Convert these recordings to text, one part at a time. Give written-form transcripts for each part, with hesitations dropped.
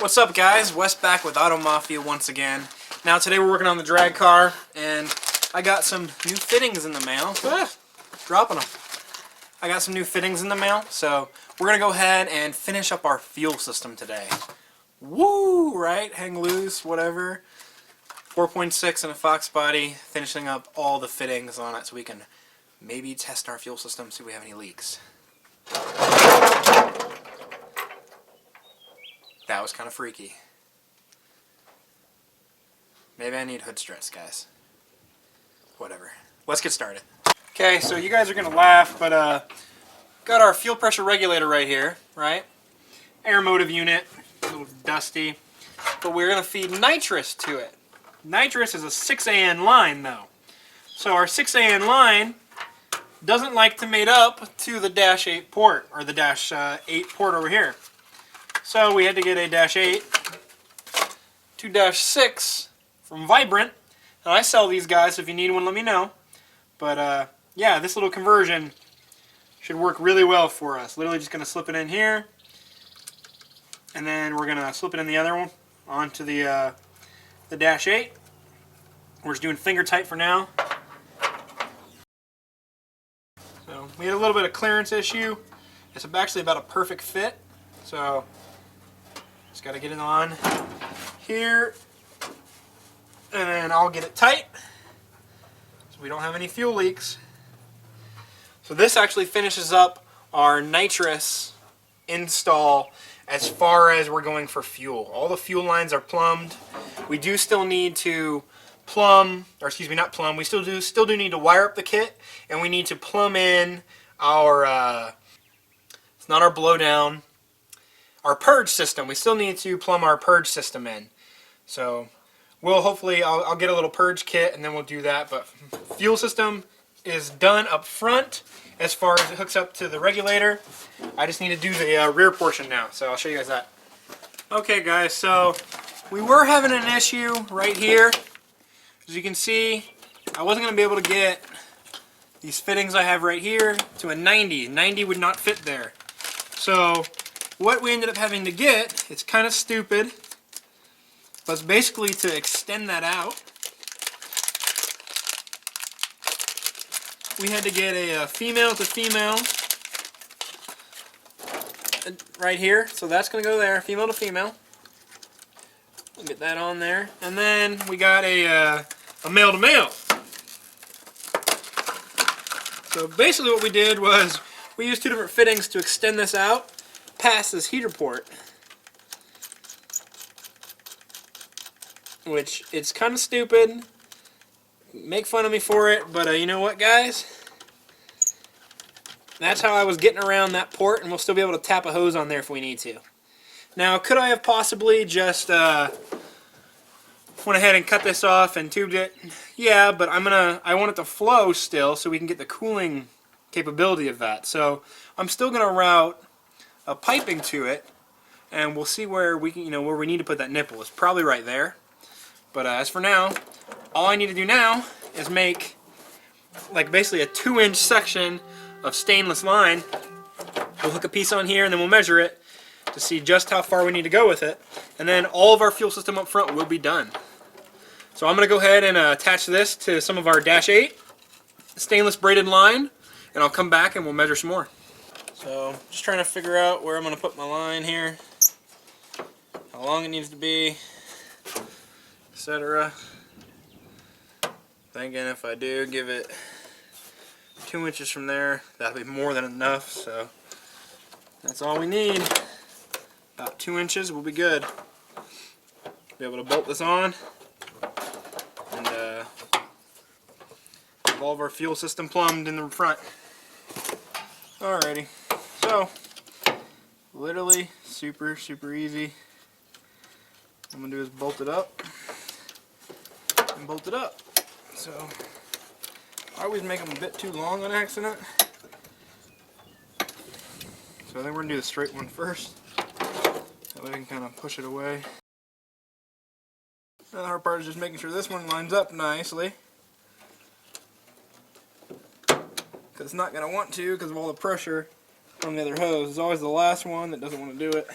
What's up, guys? Wes back with Auto Mafia once again. Now today we're working on the drag car, and I got some new fittings in the mail. Dropping them. I got some new fittings in the mail, so we're gonna go ahead and finish up our fuel system today. Woo! Right? Hang loose, whatever. 4.6 in a Fox body, finishing up all the fittings on it so we can maybe test our fuel system, see if we have any leaks. That was kind of freaky. Maybe I need hood stress, guys. Whatever. Let's get started. Okay, so you guys are going to laugh, but got our fuel pressure regulator right here, right? Air motive unit, a little dusty. But we're going to feed nitrous to it. Nitrous is a 6AN line, though. So our 6AN line doesn't like to mate up to the dash 8 port, or the dash 8 port over here. So we had to get a dash 8 to dash 6 from Vibrant. And I sell these guys, so if you need one, let me know. But yeah, this little conversion should work really well for us. Literally just going to slip it in here. And then we're going to slip it in the other one onto the dash 8. We're just doing finger tight for now. So we had a little bit of clearance issue. It's actually about a perfect fit. So just got to get it on here, and then I'll get it tight so we don't have any fuel leaks. So this actually finishes up our nitrous install as far as we're going for fuel. All the fuel lines are plumbed. We do still need to plumb, or excuse me, not plumb, we still do need to wire up the kit, and we need to plumb in our, it's not our blowdown, our purge system. We still need to plumb our purge system in. So we'll hopefully, I'll get a little purge kit and then we'll do that. But fuel system is done up front as far as it hooks up to the regulator. I just need to do the rear portion now. So I'll show you guys that. Okay guys, so we were having an issue right here. As you can see, I wasn't going to be able to get these fittings I have right here to a 90. 90 would not fit there. So what we ended up having to get, it's kind of stupid, but it's basically to extend that out. We had to get a female to female right here, so that's going to go there, female to female. We'll get that on there. And then we got a male to male. So basically what we did was we used two different fittings to extend this out past this heater port, which it's kind of stupid. Make fun of me for it, but you know what, guys? That's how I was getting around that port, and we'll still be able to tap a hose on there if we need to. Now, could I have possibly just went ahead and cut this off and tubed it? Yeah, but I want it to flow still so we can get the cooling capability of that. So I'm still going to route a piping to it, and we'll see where we can, where we need to put that nipple. It's probably right there. But as for now, all I need to do now is make like basically a 2-inch section of stainless line. We'll hook a piece on here and then we'll measure it to see just how far we need to go with it, and then all of our fuel system up front will be done. So I'm going to go ahead and attach this to some of our dash 8 stainless braided line, and I'll come back and we'll measure some more. So just trying to figure out where I'm going to put my line here, how long it needs to be, etc. Thinking if I do give it 2 inches from there, that'll be more than enough. So that's all we need. About 2 inches will be good. Be able to bolt this on and have all of our fuel system plumbed in the front. Alrighty, so literally super easy. What I'm gonna do is bolt it up and bolt it up. So I always make them a bit too long on accident. So I think we're gonna do the straight one first. That way I can kind of push it away. Now the hard part is just making sure this one lines up nicely. Because it's not going to want to because of all the pressure from the other hose. It's always the last one that doesn't want to do it.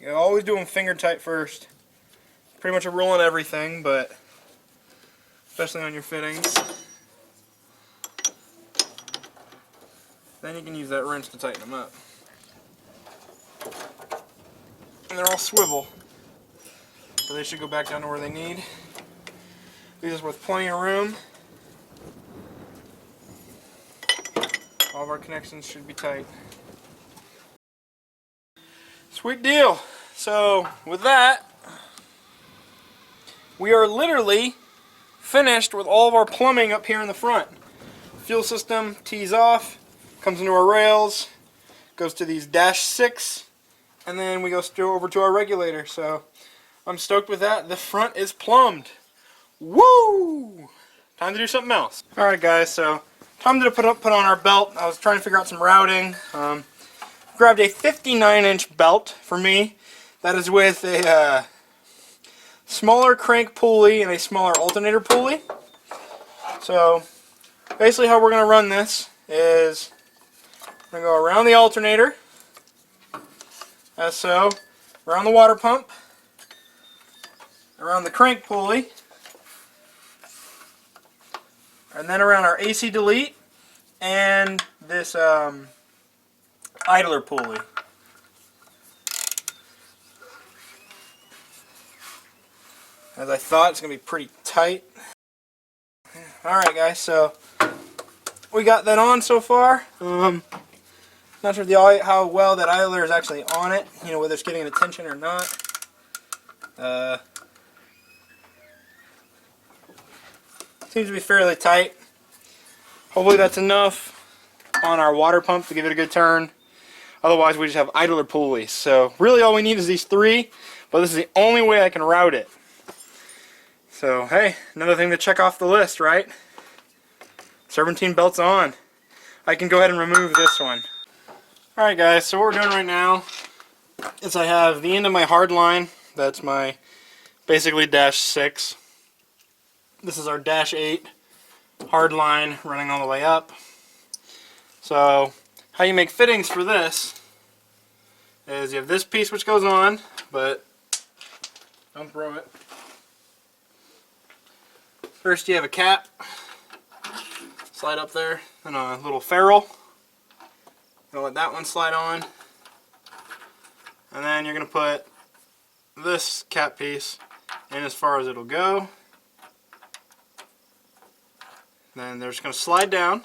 You always do them finger tight first. Pretty much a rule on everything, but especially on your fittings. Then you can use that wrench to tighten them up. And they're all swivel, so they should go back down to where they need. Leaves us with plenty of room. All of our connections should be tight. Sweet deal. So with that, we are literally finished with all of our plumbing up here in the front. Fuel system tees off, comes into our rails, goes to these -6, and then we go straight over to our regulator. So I'm stoked with that. The front is plumbed. Woo! Time to do something else. Alright guys, so time to put on our belt. I was trying to figure out some routing. Grabbed a 59-inch belt for me. That is with a smaller crank pulley and a smaller alternator pulley. So basically how we're going to run this is we're going to go around the alternator, as so, around the water pump, around the crank pulley, and then around our AC delete and this idler pulley. As I thought, it's going to be pretty tight. Alright guys, so we got that on so far. Not sure how well that idler is actually on it, you know, whether it's getting attention or not. Seems to be fairly tight. Hopefully that's enough on our water pump to give it a good turn. Otherwise we just have idler pulleys. So really all we need is these 3, but this is the only way I can route it. So hey, another thing to check off the list, right? Serpentine belt's on. I can go ahead and remove this one. Alright guys, so what we're doing right now is I have the end of my hard line. That's my basically -6. This is our -8 hard line running all the way up. So how you make fittings for this is you have this piece which goes on, but don't throw it. First you have a cap, slide up there, and a little ferrule. Gonna let that one slide on, and then you're gonna put this cap piece in as far as it'll go. Then they're just gonna slide down,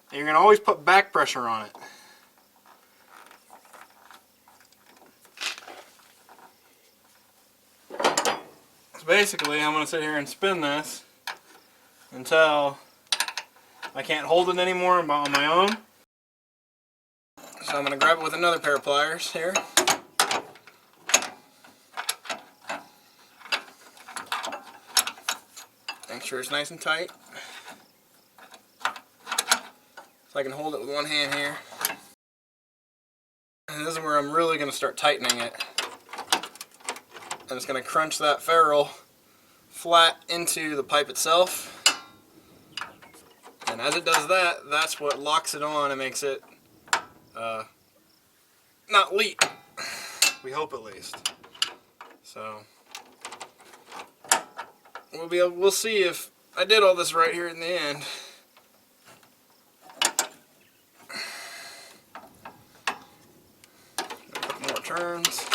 and you're gonna always put back pressure on it. So basically, I'm gonna sit here and spin this until I can't hold it anymore on my own. So I'm going to grab it with another pair of pliers here. Make sure it's nice and tight. So I can hold it with one hand here. And this is where I'm really going to start tightening it. I'm just going to crunch that ferrule flat into the pipe itself. And as it does that, that's what locks it on and makes it not leak. We hope at least. So we'll see if I did all this right here in the end. A couple more turns.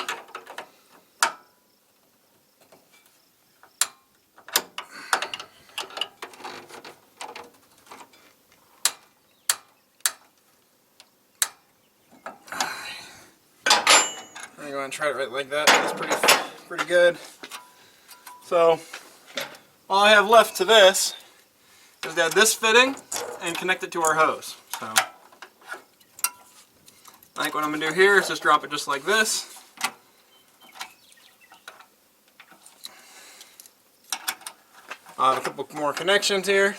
I'm going to try it right like that. That's pretty good. So all I have left to this is to add this fitting and connect it to our hose. So I think what I'm going to do here is just drop it just like this. I have a couple more connections here.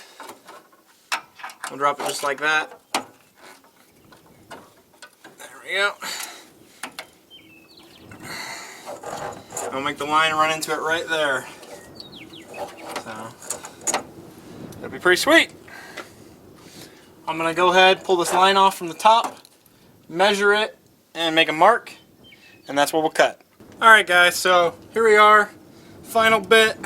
I'll drop it just like that. There we go. I'll make the line run into it right there. So that'd be pretty sweet. I'm going to go ahead, pull this line off from the top, measure it, and make a mark. and that's what we'll cut. Alright guys, so here we are, final bit.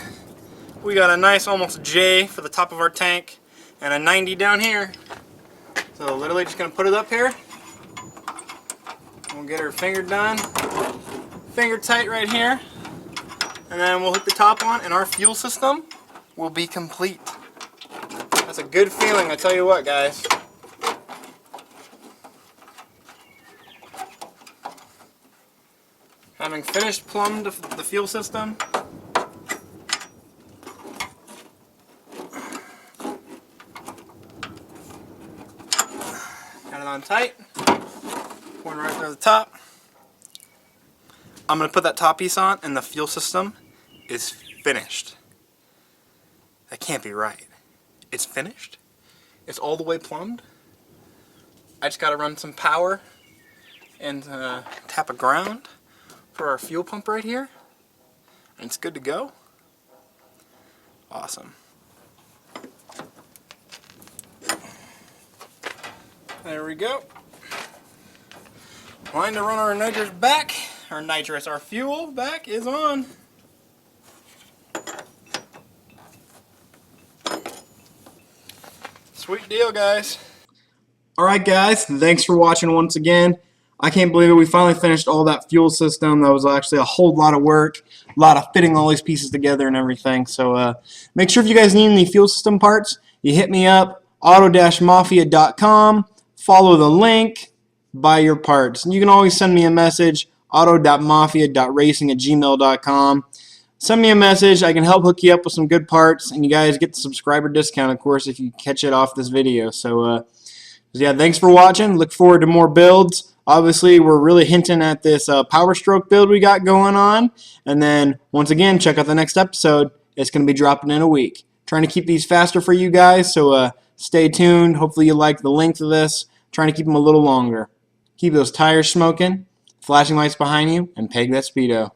We got a nice almost J for the top of our tank and a 90 down here. So literally just going to put it up here. We'll get her finger done, finger tight right here, and then we'll hook the top on and our fuel system will be complete. That's a good feeling, I tell you what guys. Having finished plumbed the fuel system, got it on tight, pouring right through the top. I'm going to put that top piece on and the fuel system is finished. That can't be right. It's finished. It's all the way plumbed. I just got to run some power and tap a ground for our fuel pump right here, and it's good to go. Awesome. There we go. Line to run our nitrous back. Our fuel back is on. Sweet deal, guys. Alright guys, thanks for watching once again. I can't believe it, we finally finished all that fuel system. That was actually a whole lot of work, a lot of fitting all these pieces together and everything. So make sure if you guys need any fuel system parts, you hit me up, auto-mafia.com, follow the link, buy your parts. And you can always send me a message, auto.mafia.racing@gmail.com. Send me a message, I can help hook you up with some good parts, and you guys get the subscriber discount, of course, if you catch it off this video. So yeah, thanks for watching. Look forward to more builds. Obviously, we're really hinting at this Power Stroke build we got going on. And then, once again, check out the next episode. It's going to be dropping in a week. Trying to keep these faster for you guys, so stay tuned. Hopefully you like the length of this. Trying to keep them a little longer. Keep those tires smoking, flashing lights behind you, and peg that speedo.